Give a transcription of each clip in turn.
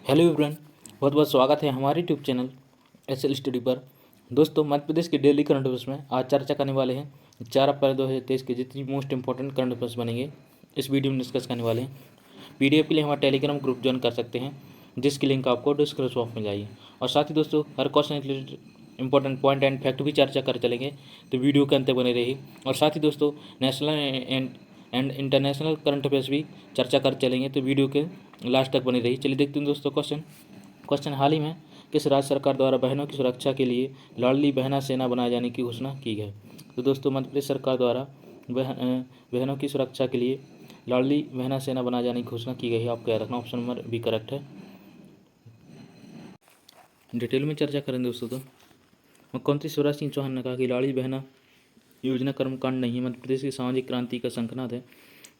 Hello everyone, बहुत बहुत स्वागत है हमारे यूट्यूब चैनल एसएल स्टडी पर। दोस्तों, मध्य प्रदेश के डेली करंट अफेयर्स में आज चर्चा करने वाले हैं 4 अप्रैल 2023 के जितनी मोस्ट इंपॉर्टेंट करंट अफेयर्स बनेंगे इस वीडियो में डिस्कस करने वाले हैं। पीडीएफ के लिए हमारा टेलीग्राम ग्रुप ज्वाइन कर सकते हैं, जिसकी लिंक आपको डिस्क्रिप्शन बॉक्स में जाइए। और साथ ही दोस्तों, हर question related important point and fact भी चर्चा कर चलेंगे, तो वीडियो के अंत तक बने रही। और साथ ही दोस्तों, national and international current affairs भी चर्चा कर चलेंगे, तो वीडियो के लास्ट तक बनी रही। चलिए देखते हैं दोस्तों क्वेश्चन हाल ही में किस राज्य सरकार द्वारा बहनों की सुरक्षा के लिए लाडली बहना सेना बनाए जाने की घोषणा की है। तो दोस्तों, मध्य प्रदेश सरकार द्वारा बहनों की सुरक्षा के लिए लाडली बहना सेना बनाए जाने की घोषणा की गई है। आपको याद रखना, ऑप्शन नंबर बी करेक्ट है। डिटेल में चर्चा करेंगे दोस्तों। तो मुख्यमंत्री शिवराज सिंह चौहान ने कहा कि लाडली बहना योजना कर्मकांड नहीं है, मध्य प्रदेश की सामाजिक क्रांति का शंखनाद है।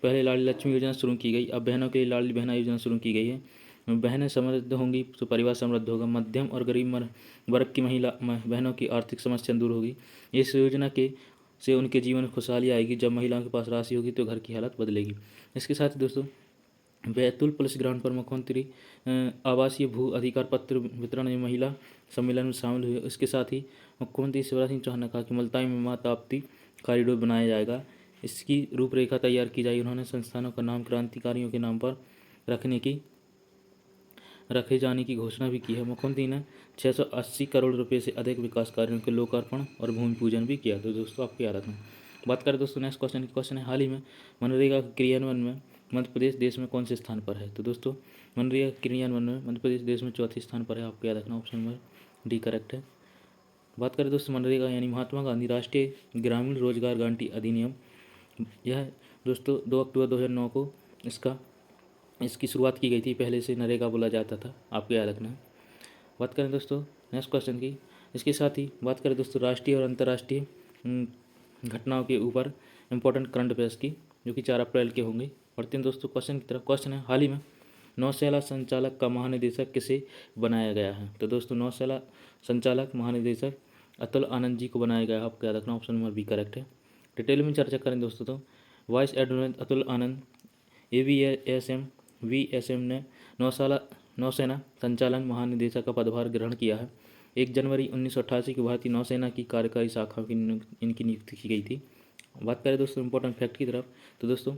पहले लाडली लक्ष्मी योजना शुरू की गई, अब बहनों के लिए लाडली बहना योजना शुरू की गई है। बहनें समृद्ध होंगी तो परिवार समृद्ध होगा। मध्यम और गरीब वर्ग की महिला बहनों की आर्थिक समस्या दूर होगी। इस योजना के से उनके जीवन में खुशहाली आएगी। जब महिलाओं के पास राशि होगी तो घर की हालत बदलेगी। इसके साथ ही दोस्तों, बैतूल पुलिस ग्राउंड पर मुख्यमंत्री आवासीय भू अधिकार पत्र वितरण में महिला सम्मेलन में शामिल हुए। इसके साथ ही मुख्यमंत्री शिवराज सिंह चौहान ने कहा कि मुल्ताई में माँ ताप्ती कॉरिडोर बनाया जाएगा, इसकी रूपरेखा तैयार की जाएगी। उन्होंने संस्थानों का नाम क्रांतिकारियों के नाम पर रखे जाने की घोषणा भी की है। मुख्यमंत्री ने 680 करोड़ रुपए से अधिक विकास कार्यों के लोकार्पण और भूमि पूजन भी किया। तो दोस्तों, आपको याद रखना। बात करें दोस्तों नेक्स्ट क्वेश्चन है, हाल ही में मनरेगा के क्रियान्वयन में मध्य प्रदेश देश में कौन से स्थान पर है। तो दोस्तों, मनरेगा क्रियान्वयन में मध्य प्रदेश देश में चौथे स्थान पर है। आपको याद रखना, ऑप्शन नंबर डी करेक्ट है। बात करें दोस्तों, मनरेगा यानी महात्मा गांधी राष्ट्रीय ग्रामीण रोजगार गारंटी अधिनियम, यह दोस्तों 2 अक्टूबर 2009 को इसकी शुरुआत की गई थी। पहले से नरेगा बोला जाता था, आपको याद रखना है। बात करें दोस्तों नेक्स्ट क्वेश्चन की, इसके साथ ही बात करें दोस्तों राष्ट्रीय और अंतर्राष्ट्रीय घटनाओं के ऊपर इंपॉर्टेंट करंट अफेयर्स की, जो कि 4 अप्रैल के होंगे। पढ़ते हैं दोस्तों क्वेश्चन की तरफ। क्वेश्चन है, हाल ही में नौसेना संचालक का महानिदेशक किसे बनाया गया है। तो दोस्तों, नौसेना संचालक महानिदेशक अतुल आनंद जी को बनाया गया है। आपको याद रखना, ऑप्शन नंबर बी करेक्ट है। डिटेल में चर्चा करें दोस्तों, तो वाइस एडमिरल अतुल आनंद वीएसएम ने नौसेना संचालन महानिदेशक का पदभार ग्रहण किया है। 1 जनवरी 1988 को भारतीय नौसेना की कार्यकारी शाखा की इनकी नियुक्ति की गई थी। बात करें दोस्तों इंपॉर्टेंट फैक्ट की तरफ, तो दोस्तों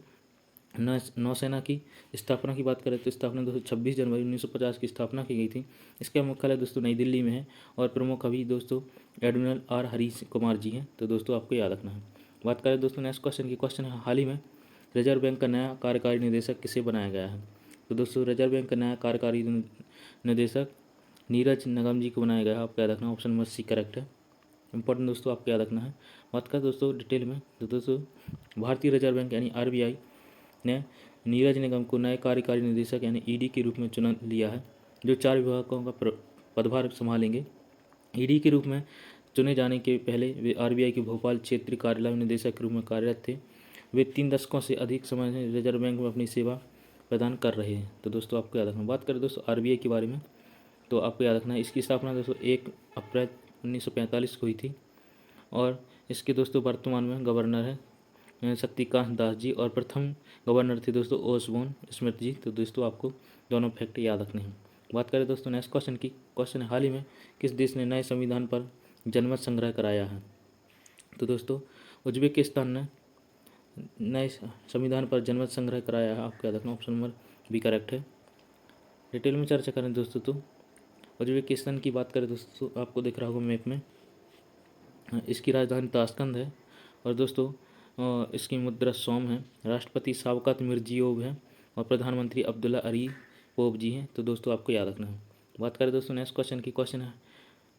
नौसेना की स्थापना की बात करें तो स्थापना दोस्तों 26 जनवरी 1950 की स्थापना की गई थी। इसका मुख्यालय दोस्तों नई दिल्ली में है और प्रमुख अभी दोस्तों एडमिरल आर हरीश कुमार जी हैं। तो दोस्तों, आपको याद रखना है। बात करें दोस्तों नेक्स्ट क्वेश्चन की, क्वेश्चन है, हाल ही में रिजर्व बैंक का नया कार्यकारी निदेशक किसे बनाया गया है। तो दोस्तों, रिजर्व बैंक का नया कार्यकारी निदेशक नीरज निगम जी को बनाया गया है। आपको याद रखना, ऑप्शन नंबर सी करेक्ट है। इंपॉर्टेंट दोस्तों, आपको याद रखना है। बात करें दोस्तों डिटेल में, तो दोस्तों भारतीय रिजर्व बैंक यानी आरबीआई ने नीरज निगम को नए कार्यकारी निदेशक यानी ईडी के रूप में चुन लिया है, जो 4 विभागों का पदभार संभालेंगे। ईडी के रूप में चुने जाने के पहले वे आरबीआई के भोपाल क्षेत्रीय कार्यालय में निदेशक के रूप में कार्यरत थे। वे 3 दशकों से अधिक समय से रिजर्व बैंक में अपनी सेवा प्रदान कर रहे हैं। तो दोस्तों, आपको याद रखना। बात करें दोस्तों आरबीआई के बारे में, तो आपको याद रखना है इसकी स्थापना दोस्तों 1 अप्रैल 1945 को हुई थी। और इसके दोस्तों वर्तमान में गवर्नर है शक्तिकांत दास जी और प्रथम गवर्नर थे दोस्तों ओसबोर्न स्मिथ जी। तो दोस्तों, आपको दोनों फैक्ट याद रखने हैं। बात करें दोस्तों नेक्स्ट क्वेश्चन की, क्वेश्चन है, हाल ही में किस देश ने नए संविधान पर जनमत संग्रह कराया है। तो दोस्तों, उज्बेकिस्तान ने नए संविधान पर जनमत संग्रह कराया है। आपको याद रखना, ऑप्शन नंबर बी करेक्ट है। डिटेल में चर्चा करें दोस्तों, तो उज्बेकिस्तान की बात करें दोस्तों, आपको दिख रहा होगा मैप में, इसकी राजधानी ताशकंद है। और दोस्तों इसकी मुद्रा सौम है। राष्ट्रपति शावकत मिर्जियोव है और प्रधानमंत्री अब्दुल्ला अरीपोव जी हैं। तो दोस्तों, आपको याद रखना है। बात करें दोस्तों नेक्स्ट क्वेश्चन की, क्वेश्चन है,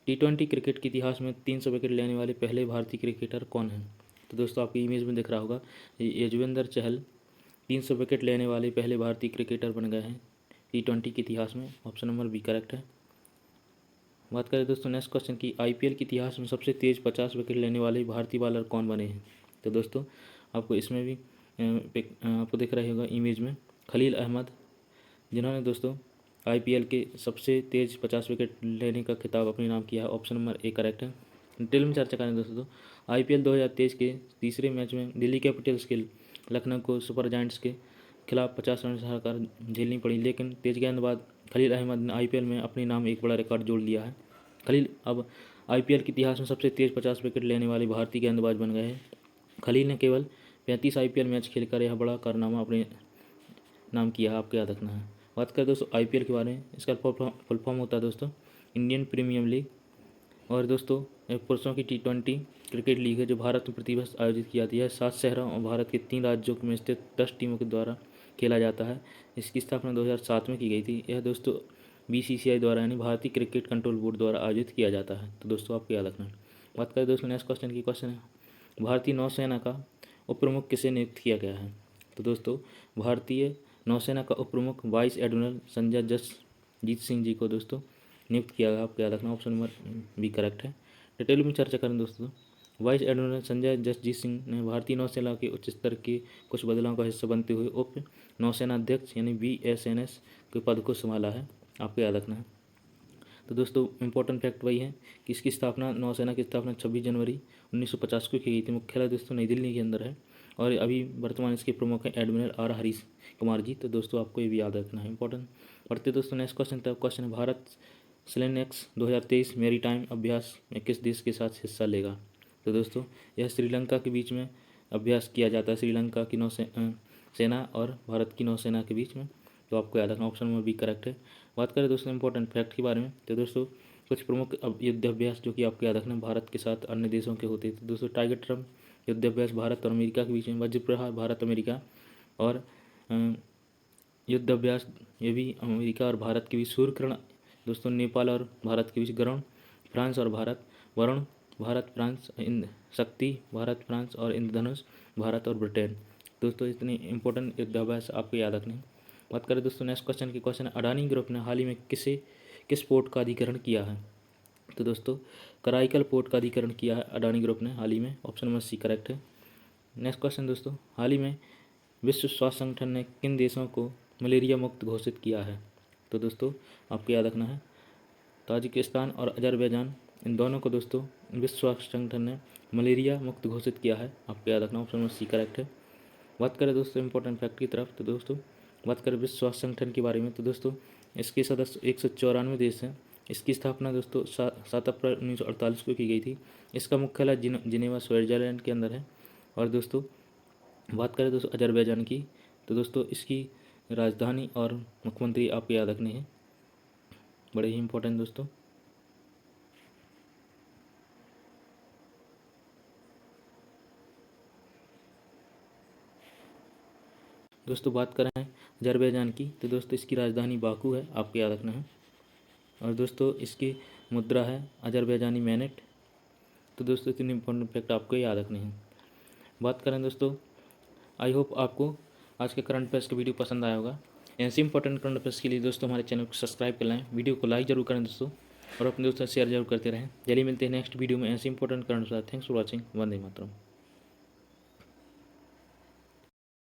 T20 क्रिकेट के इतिहास में 300 विकेट लेने वाले पहले भारतीय क्रिकेटर कौन हैं। तो दोस्तों, आपकी इमेज में दिख रहा होगा युजवेंद्र चहल 300 विकेट लेने वाले पहले भारतीय क्रिकेटर बन गए हैं T20 के इतिहास में। ऑप्शन नंबर बी करेक्ट है। बात करें दोस्तों नेक्स्ट क्वेश्चन की, आईपीएल के इतिहास में सबसे तेज 50 विकेट लेने वाले भारतीय बॉलर कौन बने हैं। तो दोस्तों, आपको इसमें भी आपको दिख रहा होगा इमेज में खलील अहमद, जिन्होंने दोस्तों आईपीएल के सबसे तेज 50 विकेट लेने का खिताब अपने नाम किया है। ऑप्शन नंबर ए करेक्ट है। डिटेल में चर्चा करें दोस्तों, तो आईपीएल 2023 के तीसरे मैच में दिल्ली कैपिटल्स के लखनऊ को सुपर जायंट्स के खिलाफ 50 रन से हार झेलनी पड़ी, लेकिन तेज गेंदबाज खलील अहमद ने IPL में अपने नाम एक बड़ा रिकॉर्ड जोड़ लिया है। खलील अब IPL के इतिहास में सबसे तेज 50 विकेट लेने वाले भारतीय गेंदबाज बन गए हैं। खलील ने केवल 35 IPL मैच खेलकर यह बड़ा कारनामा अपने नाम किया है, आपको याद रखना है। बात करें दोस्तों IPL के बारे में, इसका फुल फॉर्म होता है दोस्तों इंडियन प्रीमियर लीग। और दोस्तों एक पुरुषों की T20 क्रिकेट लीग है जो भारत में प्रतिवर्ष आयोजित की जाती है। 7 शहरों और भारत के 3 राज्यों में स्थित 10 टीमों के द्वारा खेला जाता है। इसकी स्थापना 2007 में की गई थी। यह दोस्तों BCCI द्वारा यानी भारतीय क्रिकेट कंट्रोल बोर्ड द्वारा आयोजित किया जाता है। तो दोस्तों आपको याद रखना है। बात करें दोस्तों नेक्स्ट क्वेश्चन की, क्वेश्चन है भारतीय नौसेना का उप प्रमुख किसे नियुक्त किया गया है। तो दोस्तों भारतीय नौसेना का उप प्रमुख वाइस एडमिरल संजय जसजीत सिंह जी को दोस्तों नियुक्त किया गया, आपको याद रखना। ऑप्शन नंबर बी करेक्ट है। डिटेल में चर्चा करें दोस्तों, वाइस एडमिरल संजय जसजीत सिंह ने भारतीय नौसेना के उच्च स्तर के कुछ बदलावों का हिस्सा बनते हुए उप नौसेना अध्यक्ष यानी VSNS के पद को संभाला है, आपको याद रखना है। तो दोस्तों इंपॉर्टेंट फैक्ट वही है कि इसकी स्थापना नौसेना की स्थापना 26 जनवरी 1950 को की गई थी। मुख्यालय दोस्तों नई दिल्ली के अंदर है और अभी वर्तमान इसके प्रमुख हैं एडमिरल R हरीश कुमार जी। तो दोस्तों आपको ये भी याद रखना है, इंपॉर्टेंट। पढ़ते दोस्तों नेक्स्ट क्वेश्चन था, क्वेश्चन है भारत SLANEX 2023 मेरीटाइम अभ्यास में किस देश के साथ हिस्सा लेगा। तो दोस्तों यह श्रीलंका के बीच में अभ्यास किया जाता है, श्रीलंका की सेना और भारत की नौसेना के बीच में। तो आपको याद रखना, ऑप्शन में भी करेक्ट है। बात करें दोस्तों इंपॉर्टेंट फैक्ट के बारे में, तो दोस्तों कुछ प्रमुख युद्धाभ्यास जो कि आपको याद रखना भारत के साथ अन्य देशों के होते थे। दोस्तों टाइगर ट्रम्प युद्धाभ्यास भारत और अमेरिका के बीच में, वज्र प्रहार भारत अमेरिका और युद्धाभ्यास ये भी अमेरिका और भारत के बीच, सूर्यकिरण दोस्तों नेपाल और भारत के बीच, गरुण फ्रांस और भारत, वरुण भारत फ्रांस, शक्ति भारत फ्रांस और इंद्रधनुष भारत और ब्रिटेन। दोस्तों इतनी इंपॉर्टेंट युद्धाभ्यास आपको याद रखने। बात करें दोस्तों नेक्स्ट क्वेश्चन की, क्वेश्चन अडानी ग्रुप ने हाल ही में किस पोर्ट का अधिग्रहण किया है। तो दोस्तों कराईकल पोर्ट का अधिग्रहण किया है अडानी ग्रुप ने हाल ही में, ऑप्शन नंबर सी करेक्ट है। नेक्स्ट क्वेश्चन दोस्तों, हाल ही में विश्व स्वास्थ्य संगठन ने किन देशों को मलेरिया मुक्त घोषित किया है। तो दोस्तों आपको याद रखना है ताजिकिस्तान और अजरबैजान, इन दोनों को दोस्तों विश्व स्वास्थ्य संगठन ने मलेरिया मुक्त घोषित किया है, आपको याद रखना, ऑप्शन नंबर सी करेक्ट है। बात करें दोस्तों इंपॉर्टेंट फैक्ट की तरफ, तो दोस्तों बात करें विश्व स्वास्थ्य संगठन के बारे में, तो दोस्तों इसके सदस्य 194 देश हैं। इसकी स्थापना दोस्तों 7 अप्रैल 1948 को की गई थी। इसका मुख्यालय जिनेवा स्विट्जरलैंड के अंदर है। और दोस्तों बात करें दोस्तों अजरबैजान की, तो दोस्तों इसकी राजधानी और मुख्यमंत्री आपको याद रखने हैं, बड़े ही इंपॉर्टेंट दोस्तों। दोस्तों बात करें अजरबैजान की, तो दोस्तों इसकी राजधानी बाकू है, आपको याद रखना है। और दोस्तों इसकी मुद्रा है अजरबैजानी मैनेट। तो दोस्तों इतने इंपॉर्टेंट फैक्ट आपको याद रखने हैं। बात करें दोस्तों, आई होप आपको आज के करंट अफेयर्स का वीडियो पसंद आया होगा। ऐसे इंपॉर्टेंट करंट अफेयर्स के लिए दोस्तों हमारे चैनल को सब्सक्राइब कर लें, वीडियो को लाइक जरूर करें दोस्तों, और अपने दोस्तों से शेयर जरूर करते रहें। जल्दी मिलते हैं नेक्स्ट वीडियो में ऐसे important current affairs. Thanks for watching. Vande Mataram.